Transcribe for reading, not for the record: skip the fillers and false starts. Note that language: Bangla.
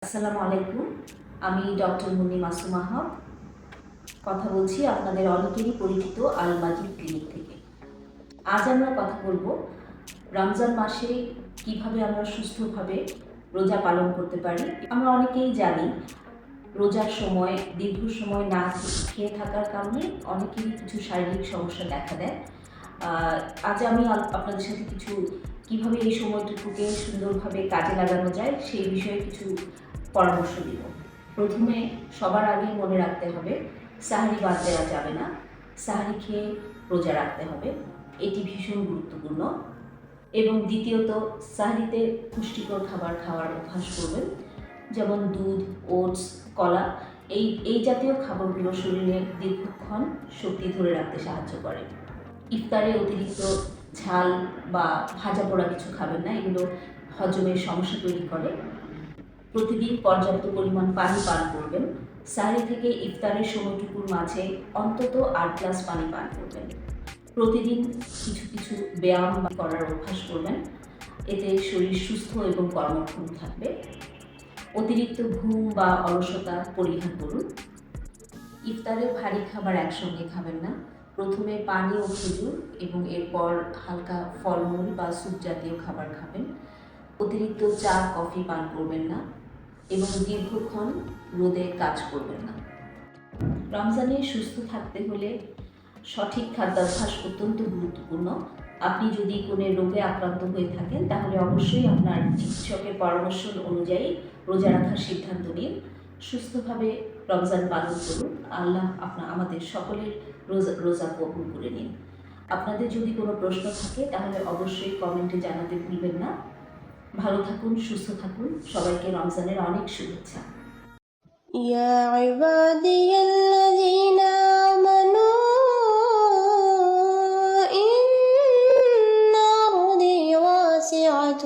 আসসালামু আলাইকুম। আমি ডক্টর মুন্নি মাসুমা হক কথা বলছি আপনাদের অনেকেরই পরিচিত আল মাজিদ ক্লিনিক থেকে। আজ আমরা কথা বলবো রমজান মাসে কিভাবে আমরা সুস্থভাবে রোজা পালন করতে পারি। আমরা অনেকেই জানি রোজার সময় দীর্ঘ সময় না খেয়ে থাকার কারণে অনেকেরই কিছু শারীরিক সমস্যা দেখা দেয়। আজ আমি আপনাদের সাথে কিছু কিভাবে এই সময়টুকুকে সুন্দরভাবে কাজে লাগানো যায় সেই বিষয়ে কিছু পরামর্শ দিব। প্রথমে সবার আগে মনে রাখতে হবে সাহারি বাদ দেওয়া যাবে না, সাহারি খেয়ে রোজা রাখতে হবে, এটি ভীষণ গুরুত্বপূর্ণ। এবং দ্বিতীয়ত সাহারিতে পুষ্টিকর খাবার খাওয়ার অভ্যাস করবেন, যেমন দুধ, ওটস, কলা, এই জাতীয় খাবারগুলো শরীরে দীর্ঘক্ষণ শক্তি ধরে রাখতে সাহায্য করে। ইফতারে অতিরিক্ত ঝাল বা ভাজা পোড়া কিছু খাবেন না, এগুলো হজমের সমস্যা তৈরি করে। প্রতিদিন পর্যাপ্ত পরিমাণ পানি পান করবেন। সাহরি থেকে ইফতারের সময়টুকুর মাঝে অন্তত 8 গ্লাস পানি পান করবেন। প্রতিদিন কিছু কিছু ব্যায়াম করার অভ্যাস করবেন, এতে শরীর সুস্থ এবং কর্মক্ষম থাকবে। অতিরিক্ত ঘুম বা অলসতা পরিহার করুন। ইফতারে ভারী খাবার একসঙ্গে খাবেন না, প্রথমে পানি ও খেজুর এবং এরপর হালকা ফলমূল বা স্যুপ জাতীয় খাবার খাবেন। অতিরিক্ত চা, কফি পান করবেন না এবং দীর্ঘক্ষণ রোদে কাজ করবেন না। রমজানে সুস্থ থাকতে হলে সঠিক খাদ্যাভ্যাস অত্যন্ত গুরুত্বপূর্ণ। আপনি যদি কোনো রোগে আক্রান্ত হয়ে থাকেন তাহলে অবশ্যই আপনার চিকিৎসকের পরামর্শ অনুযায়ী রোজা রাখার সিদ্ধান্ত নিন। সুস্থভাবে রমজান পালন করুন। আল্লাহ আমাদের সকলের রোজা কবুল করে নিন। আপনাদের যদি কোনো প্রশ্ন থাকে তাহলে অবশ্যই কমেন্টে জানাতে ভুলবেন না। ভালো থাকুন, সুস্থ থাকুন। সবাইকে রমজানের অনেক শুভেচ্ছা। يا عبادي الذين آمنوا إن أرضي واسعة